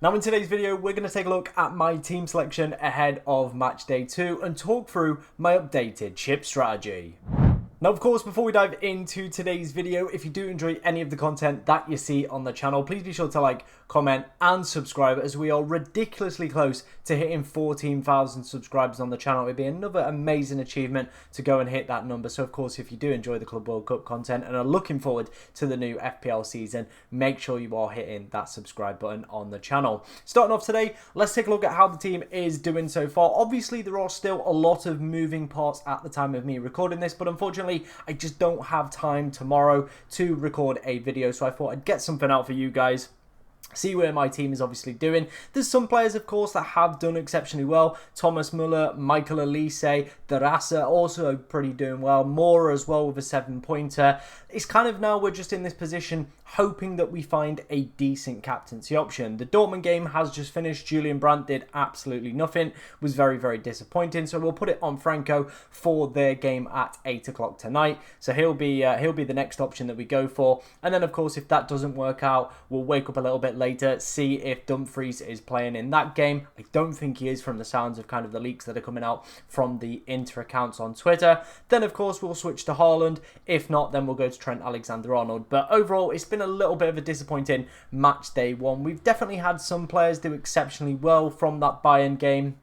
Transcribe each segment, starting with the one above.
Now in today's video, we're going to take a look at my team selection ahead of match day 2 and talk through my updated chip strategy. Now, of course, before we dive into today's video, if you do enjoy any of the content that you see on the channel, please be sure to like, comment, and subscribe, as we are ridiculously close to hitting 14,000 subscribers on the channel. It'd be another amazing achievement to go and hit that number. So, of course, if you do enjoy the Club World Cup content and are looking forward to the new FPL season, make sure you are hitting that subscribe button on the channel. Starting off today, let's take a look at how the team is doing so far. Obviously, there are still a lot of moving parts at the time of me recording this, but unfortunately, I just don't have time tomorrow to record a video, so I thought I'd get something out for you guys. See where my team is obviously doing. There's some players, of course, that have done exceptionally well. Thomas Muller, Michael Elise, Darasa also pretty doing well. Moore as well with a 7-pointer. It's kind of now we're just in this position hoping that we find a decent captaincy option. The Dortmund game has just finished. Julian Brandt did absolutely nothing. Was very, very disappointing. So we'll put it on Franco for their game at 8 o'clock tonight. So he'll be the next option that we go for. And then, of course, if that doesn't work out, we'll wake up a little bit later, see if Dumfries is playing in that game. I don't think he is, from the sounds of kind of the leaks that are coming out from the Inter accounts on Twitter. Then, of course, we'll switch to Haaland. If not, then we'll go to Trent Alexander-Arnold. But overall, it's been a little bit of a disappointing match day 1. We've definitely had some players do exceptionally well from that Bayern game.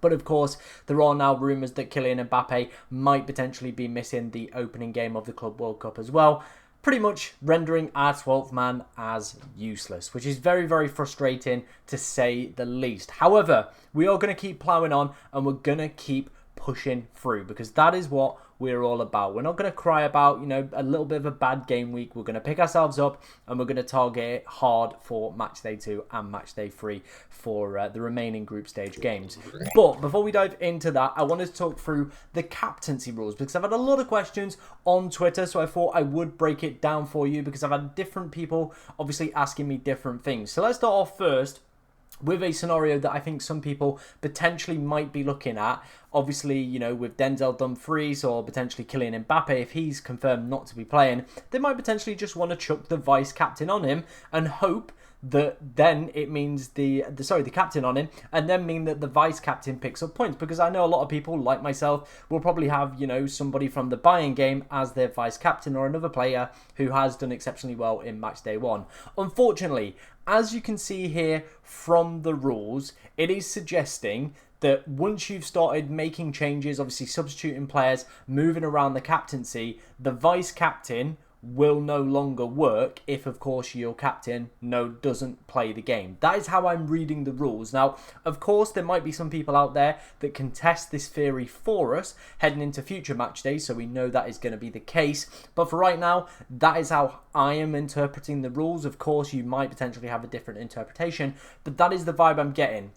But of course, there are now rumours that Kylian Mbappe might potentially be missing the opening game of the Club World Cup as well, pretty much rendering our 12th man as useless, which is very, very frustrating to say the least. However, we are going to keep ploughing on and we're going to keep pushing through, because that is what we're all about. We're not going to cry about, a little bit of a bad game week. We're going to pick ourselves up and we're going to target it hard for match day 2 and match day 3 for the remaining group stage games. But before we dive into that, I wanted to talk through the captaincy rules, because I've had a lot of questions on Twitter, so I thought I would break it down for you, because I've had different people obviously asking me different things. So let's start off first with a scenario that I think some people potentially might be looking at. Obviously, with Denzel Dumfries or potentially Kylian Mbappe, if he's confirmed not to be playing, they might potentially just want to chuck the vice captain on him and hope that then it means the captain on him, and then mean that the vice captain picks up points, because I know a lot of people like myself will probably have somebody from the Bayern game as their vice captain, or another player who has done exceptionally well in match day 1. Unfortunately, as you can see here from the rules, it is suggesting that once you've started making changes, obviously substituting players, moving around the captaincy, the vice captain will no longer work if, of course, your captain doesn't play the game. That is how I'm reading the rules. Now, of course, there might be some people out there that can test this theory for us heading into future match days, so we know that is going to be the case. But for right now, that is how I am interpreting the rules. Of course, you might potentially have a different interpretation, but that is the vibe I'm getting.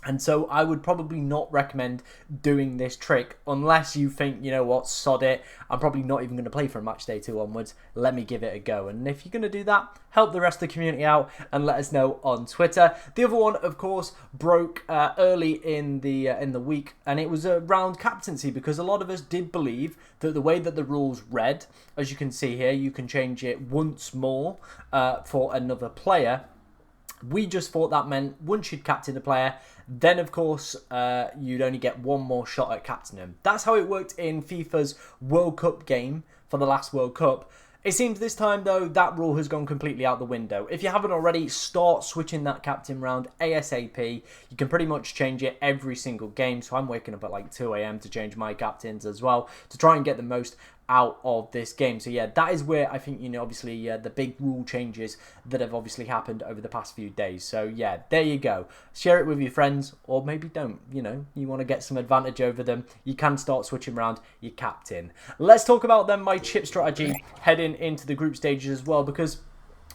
And so I would probably not recommend doing this trick unless you think, sod it, I'm probably not even going to play from match day 2 onwards. Let me give it a go. And if you're going to do that, help the rest of the community out and let us know on Twitter. The other one, of course, broke early in the week, and it was around captaincy, because a lot of us did believe that the way that the rules read, as you can see here, you can change it once more for another player. We just thought that meant once you'd captain a player, then of course you'd only get one more shot at captaining him. That's how it worked in FIFA's World Cup game for the last World Cup. It seems this time, though, that rule has gone completely out the window. If you haven't already, start switching that captain round ASAP. You can pretty much change it every single game, so I'm waking up at like 2 AM to change my captains as well, to try and get the most out of this game. So yeah, that is where I think, obviously the big rule changes that have obviously happened over the past few days. So yeah, there you go. Share it with your friends, or maybe don't. You want to get some advantage over them, you can start switching around your captain. Let's talk about then my chip strategy heading into the group stages as well, because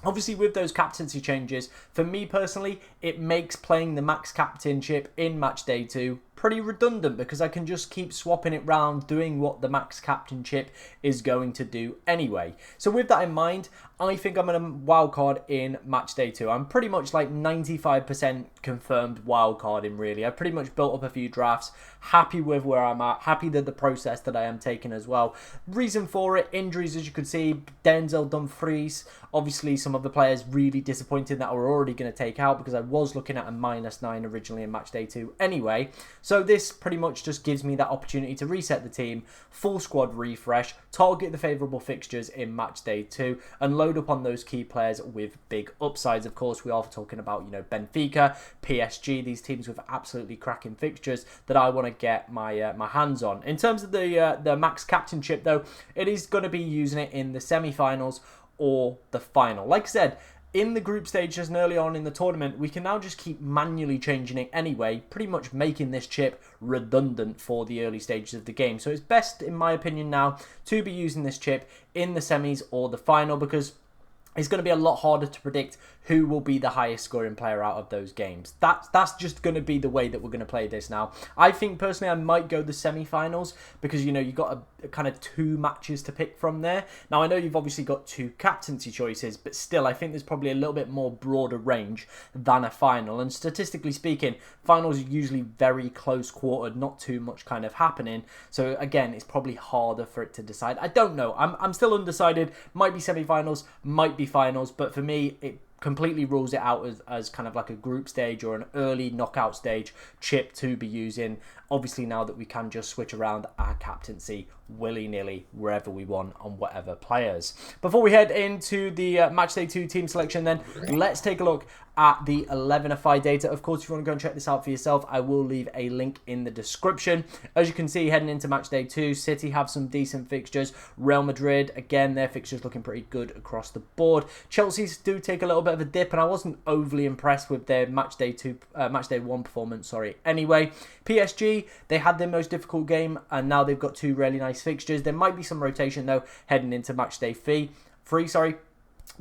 obviously with those captaincy changes, for me personally, it makes playing the max captain chip in match day 2 pretty redundant because I can just keep swapping it round, doing what the max captain chip is going to do anyway. So with that in mind, I think I'm going to wildcard in match day 2. I'm pretty much like 95% confirmed wildcarding, really. I've pretty much built up a few drafts, happy with where I'm at, happy with the process that I am taking as well. Reason for it, injuries, as you could see, Denzel Dumfries, obviously some of the players really disappointing that I were already going to take out because I was looking at a -9 originally in match day 2 anyway. So this pretty much just gives me that opportunity to reset the team, full squad refresh, target the favourable fixtures in match day 2 and load up on those key players with big upsides. Of course, we are talking about, you know, Benfica, PSG, these teams with absolutely cracking fixtures that I want to get my my hands on. In terms of the max captainship though, it is going to be using it in the semi-finals or the final. Like I said, in the group stages and early on in the tournament, we can now just keep manually changing it anyway, pretty much making this chip redundant for the early stages of the game. So it's best, in my opinion now, to be using this chip in the semis or the final because it's going to be a lot harder to predict who will be the highest scoring player out of those games. That's just going to be the way that we're going to play this now. I think personally I might go the semi-finals because, you know, you've got a kind of 2 matches to pick from there. Now I know you've obviously got 2 captaincy choices, but still I think there's probably a little bit more broader range than a final. And statistically speaking, finals are usually very close quartered, not too much kind of happening. So again, it's probably harder for it to decide. I don't know. I'm still undecided. Might be semi-finals, might be finals, but for me it completely rules it out as kind of like a group stage or an early knockout stage chip to be using. Obviously now that we can just switch around our captaincy willy-nilly wherever we want on whatever players. Before we head into the matchday 2 team selection then, let's take a look at the 11FI data. Of course, if you want to go and check this out for yourself, I will leave a link in the description. As you can see, heading into matchday 2, City have some decent fixtures. Real Madrid, again, their fixtures looking pretty good across the board. Chelsea's do take a little bit of a dip, and I wasn't overly impressed with their matchday 1 performance, sorry. Anyway, PSG, they had their most difficult game, and now they've got 2 really nice fixtures. There might be some rotation, though, heading into matchday 3.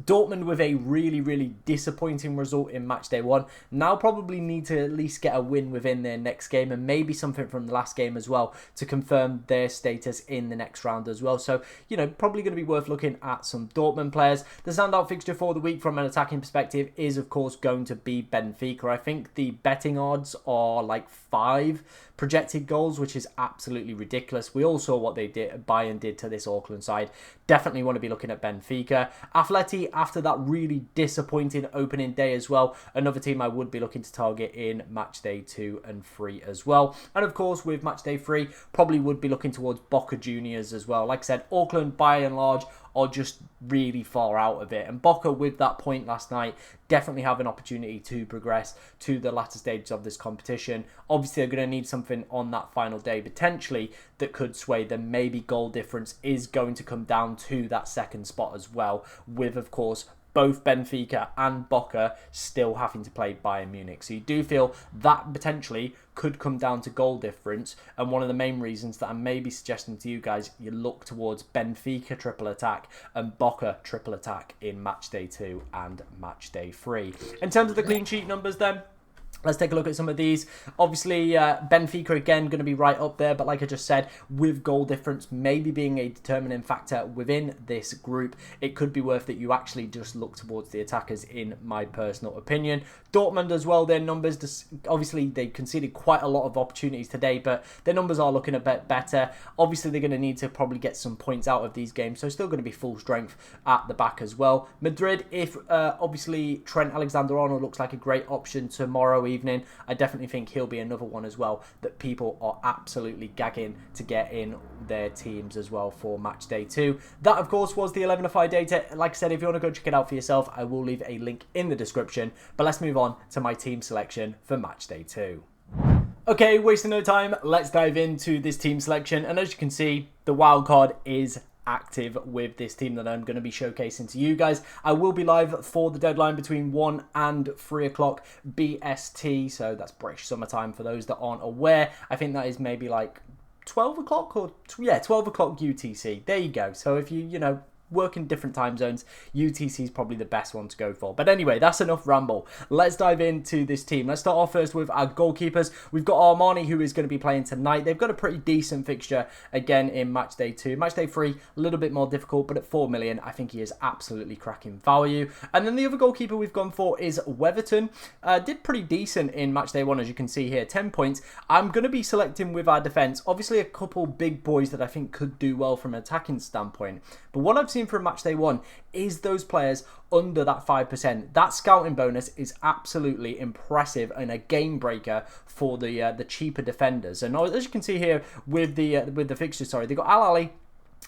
Dortmund with a really disappointing result in matchday 1. Now probably need to at least get a win within their next game and maybe something from the last game as well to confirm their status in the next round as well. So, you know, probably going to be worth looking at some Dortmund players. The standout fixture for the week from an attacking perspective is, of course, going to be Benfica. I think the betting odds are like 5 projected goals, which is absolutely ridiculous. We all saw what Bayern did to this Auckland side. Definitely want to be looking at Benfica. Atleti, after that really disappointing opening day as well, another team I would be looking to target in matchday 2 and 3 as well. And of course, with matchday 3, probably would be looking towards Boca Juniors as well. Like I said, Auckland, by and large, are just really far out of it. And Boca, with that point last night, definitely have an opportunity to progress to the latter stages of this competition. Obviously, they're going to need something on that final day, potentially, that could sway them. Maybe goal difference is going to come down to that second spot as well, with, of course, both Benfica and Boca still having to play Bayern Munich. So you do feel that potentially could come down to goal difference. And one of the main reasons that I may be suggesting to you guys, you look towards Benfica triple attack and Boca triple attack in matchday 2 and matchday 3. In terms of the clean sheet numbers then, let's take a look at some of these. Obviously, Benfica, again, going to be right up there. But like I just said, with goal difference maybe being a determining factor within this group, it could be worth that you actually just look towards the attackers, in my personal opinion. Dortmund as well, their numbers, obviously, they conceded quite a lot of opportunities today, but their numbers are looking a bit better. Obviously, they're going to need to probably get some points out of these games, so still going to be full strength at the back as well. Madrid, if obviously Trent Alexander-Arnold looks like a great option tomorrow evening, I definitely think he'll be another one as well that people are absolutely gagging to get in their teams as well for match day 2. That, of course, was the 11FI data. Like I said, if you want to go check it out for yourself, I will leave a link in the description. But let's move on to my team selection for match day 2. Okay, wasting no time, let's dive into this team selection. And as you can see, the wildcard is active with this team that I'm going to be showcasing to you guys. I will be live for the deadline between 1 and 3 o'clock BST, so that's British summertime for those that aren't aware. I think that is maybe like 12 o'clock or, yeah, 12 o'clock UTC. There you go. So if you know, work in different time zones, UTC is probably the best one to go for. But anyway, that's enough ramble. Let's dive into this team. Let's start off first with our goalkeepers. We've got Armani, who is going to be playing tonight. They've got a pretty decent fixture again in match day 2. Match day 3, a little bit more difficult, but at 4 million, I think he is absolutely cracking value. And then the other goalkeeper we've gone for is Weatherton. Did pretty decent in match day 1, as you can see here, 10 points. I'm going to be selecting with our defence, obviously a couple big boys that I think could do well from an attacking standpoint. But what I've seen from match day 1 is those players under that 5%. That scouting bonus is absolutely impressive and a game breaker for the cheaper defenders. And as you can see here with the fixture, sorry, they've got Al Ahly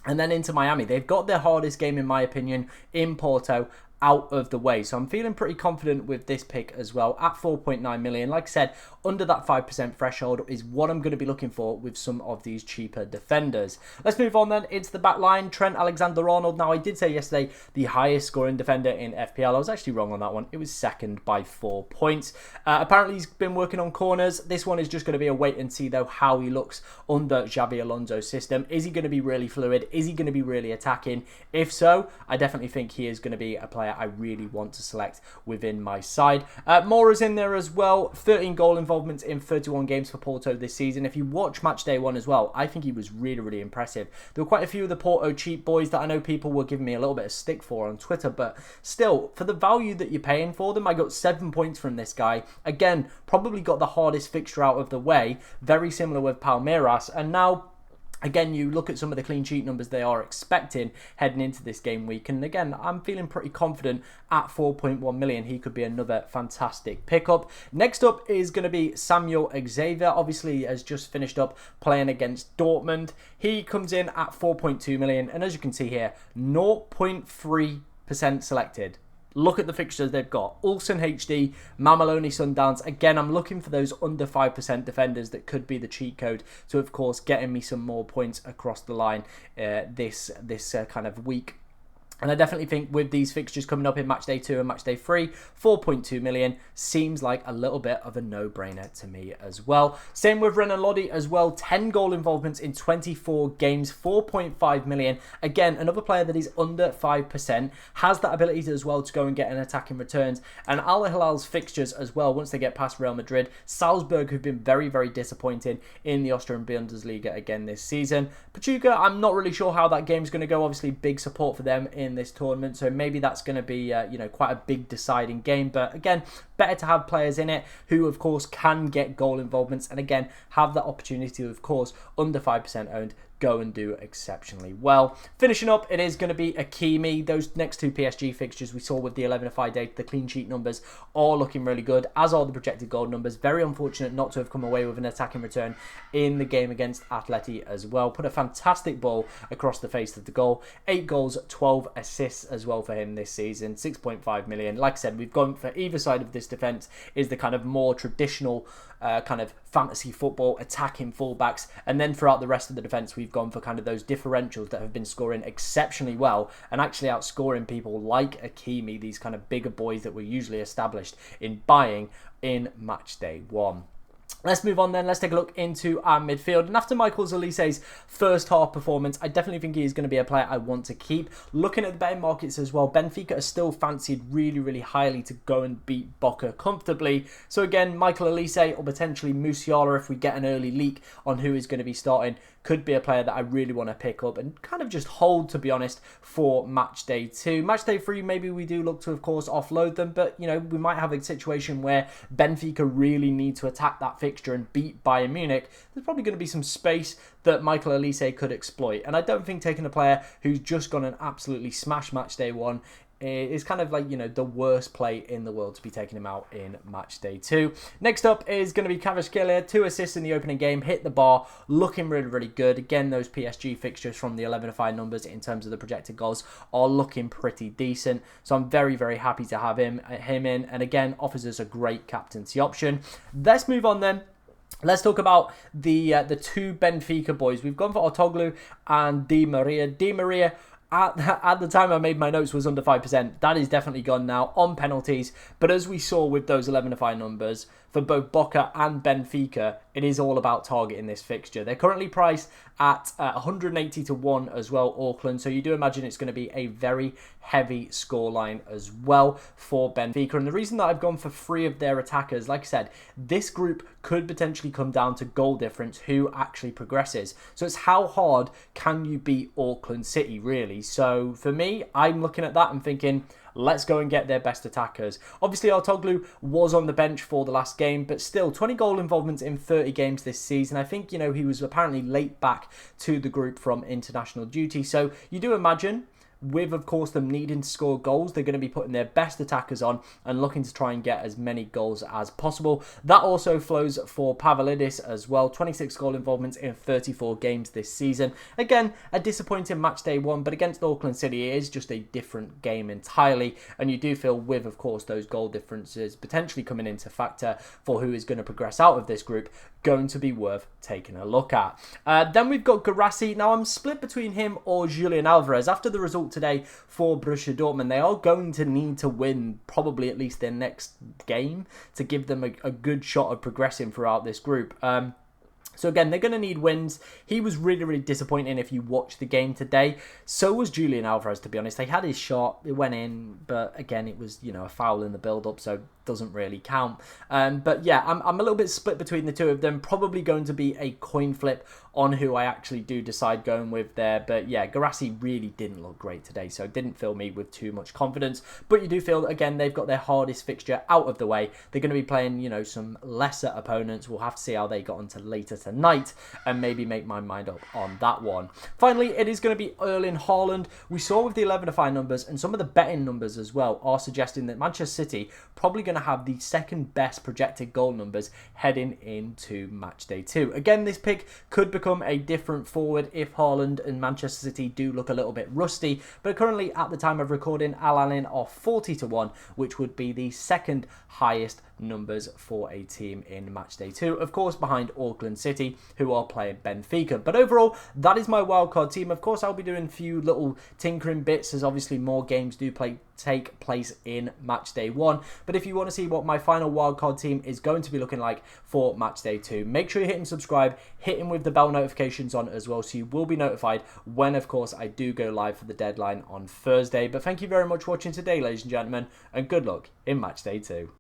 and then into Miami. They've got their hardest game, in my opinion, in Porto, out of the way. So I'm feeling pretty confident with this pick as well at 4.9 million. Like I said, under that 5% threshold is what I'm going to be looking for with some of these cheaper defenders. Let's move on then into the back line. Trent Alexander-Arnold. Now, I did say yesterday the highest scoring defender in FPL. I was actually wrong on that one. It was second by 4 points. Apparently, he's been working on corners. This one is just going to be a wait and see, though, how he looks under Xabi Alonso's system. Is he going to be really fluid? Is he going to be really attacking? If so, I definitely think he is going to be a player I really want to select within my side. Mora's in there as well. 13 goal involvements in 31 games for Porto this season. If you watch match day 1 as well, I think he was really, really impressive. There were quite a few of the Porto cheap boys that I know people were giving me a little bit of stick for on Twitter, but still, for the value that you're paying for them, I got 7 points from this guy. Again, probably got the hardest fixture out of the way. Very similar with Palmeiras, and now again, you look at some of the clean sheet numbers they are expecting heading into this game week. And again, I'm feeling pretty confident at 4.1 million. He could be another fantastic pickup. Next up is going to be Samuel Xavier. Obviously, has just finished up playing against Dortmund. He comes in at 4.2 million. And as you can see here, 0.3% selected. Look at the fixtures they've got. Ulsan HD, Mameloni Sundowns. Again, I'm looking for those under 5% defenders that could be the cheat code to, of course, getting me some more points across the line this kind of week. And I definitely think with these fixtures coming up in match day 2 and match day 3, 4.2 million seems like a little bit of a no-brainer to me as well. Same with Renan Lodi as well. 10 goal involvements in 24 games, 4.5 million. Again, another player that is under 5%, has that ability to, as well, to go and get an attacking returns. And Al Hilal's fixtures as well, once they get past Real Madrid. Salzburg, who've been very, very disappointing in the Austrian Bundesliga again this season. Pachuca, I'm not really sure how that game's going to go. Obviously, big support for them in this tournament, so maybe that's going to be quite a big deciding game. But again, better to have players in it who, of course, can get goal involvements and again have that opportunity to, of course, under 5% owned, go and do exceptionally well. Finishing up, it is going to be Hakimi. Those next 2 PSG fixtures we saw with the 11-5 data, the clean sheet numbers are looking really good, as are the projected goal numbers. Very unfortunate not to have come away with an attacking return in the game against Atleti as well. Put a fantastic ball across the face of the goal. 8 goals, 12 assists as well for him this season. 6.5 million. Like I said, we've gone for either side of this defence is the kind of more traditional kind of fantasy football attacking fullbacks, and then throughout the rest of the defence we've gone for kind of those differentials that have been scoring exceptionally well and actually outscoring people like Hakimi, these kind of bigger boys that were usually established in buying in match day 1. Let's move on then. Let's take a look into our midfield. And after Michael Olise's first half performance, I definitely think he is going to be a player I want to keep. Looking at the betting markets as well, Benfica are still fancied really, really highly to go and beat Boca comfortably. So again, Michael Olise or potentially Musiala, if we get an early leak on who is going to be starting, could be a player that I really want to pick up and kind of just hold, to be honest, for match day 2. Match day 3, maybe we do look to, of course, offload them, but, you know, we might have a situation where Benfica really need to attack that fixture and beat Bayern Munich. There's probably going to be some space that Michael Olise could exploit, and I don't think taking a player who's just gone and absolutely smash match day 1 is kind of like, you know, the worst play in the world to be taking him out in match day 2. Next up is going to be Kvaratskhelia. 2 assists in the opening game, hit the bar, looking really, really good. Again, those PSG fixtures from the 11-5 numbers in terms of the projected goals are looking pretty decent. So I'm very, very happy to have him in, and again, offers us a great captaincy option. Let's move on then. Let's talk about the 2 Benfica boys. We've gone for Otoglu and Di Maria. Di Maria, at the time I made my notes was under 5%. That is definitely gone now on penalties. But as we saw with those 11-5 numbers, for both Boca and Benfica, it is all about targeting this fixture. They're currently priced at 180 to 1 as well, Auckland. So you do imagine it's going to be a very heavy scoreline as well for Benfica. And the reason that I've gone for 3 of their attackers, like I said, this group could potentially come down to goal difference, who actually progresses. So it's how hard can you beat Auckland City, really. So for me, I'm looking at that and thinking, let's go and get their best attackers. Obviously, Artoglu was on the bench for the last game, but still 20 goal involvements in 30 games this season. I think, he was apparently late back to the group from international duty. So you do imagine, with, of course, them needing to score goals, they're going to be putting their best attackers on and looking to try and get as many goals as possible. That also flows for Pavlidis as well. 26 goal involvements in 34 games this season. Again, a disappointing match day 1, but against Auckland City, it is just a different game entirely. And you do feel with, of course, those goal differences potentially coming into factor for who is going to progress out of this group, going to be worth taking a look at. Then we've got Guirassy. Now, I'm split between him or Julian Alvarez. After the result today for Borussia Dortmund, they are going to need to win probably at least their next game to give them a good shot of progressing throughout this group. So again, they're going to need wins. He was really, really disappointing if you watch the game today. So was Julian Alvarez, to be honest. They had his shot, it went in, but again, it was, a foul in the build-up, so doesn't really count. But yeah, I'm a little bit split between the two of them. Probably going to be a coin flip on who I actually do decide going with there. But yeah, Guirassy really didn't look great today, so it didn't fill me with too much confidence. But you do feel, again, they've got their hardest fixture out of the way. They're going to be playing, some lesser opponents. We'll have to see how they got onto later tonight and maybe make my mind up on that one. Finally, it is going to be Erling Haaland. We saw with the 11-5 numbers and some of the betting numbers as well are suggesting that Manchester City probably going to have the second best projected goal numbers heading into match day 2. Again, this pick could become a different forward if Haaland and Manchester City do look a little bit rusty, but currently at the time of recording, Al Ahly are 40 to 1, which would be the second highest numbers for a team in match day 2, of course behind Auckland City, who are playing Benfica. But overall, that is my wildcard team. Of course, I'll be doing a few little tinkering bits as obviously more games do take place in match day 1. But if you want to see what my final wildcard team is going to be looking like for match day 2, make sure you hit and subscribe, hit him with the bell notifications on as well, so you will be notified when, of course, I do go live for the deadline on Thursday. But thank you very much for watching today, ladies and gentlemen, and good luck in match day 2.